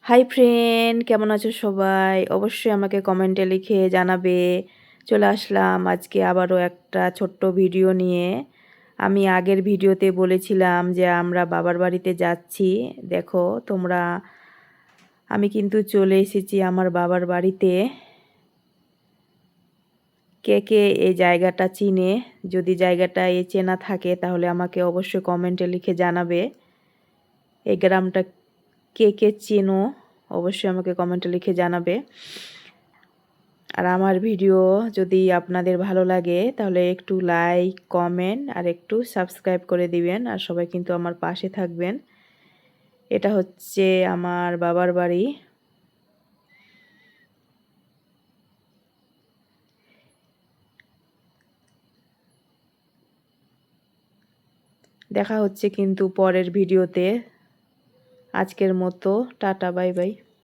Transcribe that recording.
Hi friend, কেমন আছো সবাই? অবশ্যই আমাকে কমেন্টে লিখে জানাবে। চলে আসলাম আজকে আবারও একটা ছোট্ট ভিডিও নিয়ে। আমি আগের ভিডিওতে বলেছিলাম যে আমরা বাবার বাড়িতে যাচ্ছি। দেখো তোমরা, আমি কিন্তু চলে এসেছি আমার বাবার বাড়িতে। কে কে এই জায়গাটা চিনে? যদি জায়গাটা চেনা থাকে তাহলে আমাকে অবশ্যই কমেন্টে লিখে জানাবে। এই গ্রামটা কে কে চেনো অবশ্যই আমাকে কমেন্টে লিখে জানাবে। আর আমার ভিডিও যদি আপনাদের ভালো লাগে তাহলে একটু লাইক, কমেন্ট আর একটু সাবস্ক্রাইব করে দিবেন। আর সবাই কিন্তু আমার পাশে থাকবেন। এটা হচ্ছে আমার বাবার বাড়ি। দেখা হচ্ছে কিন্তু পরের ভিডিওতে। আজকের মতো টাটা, বাই বাই।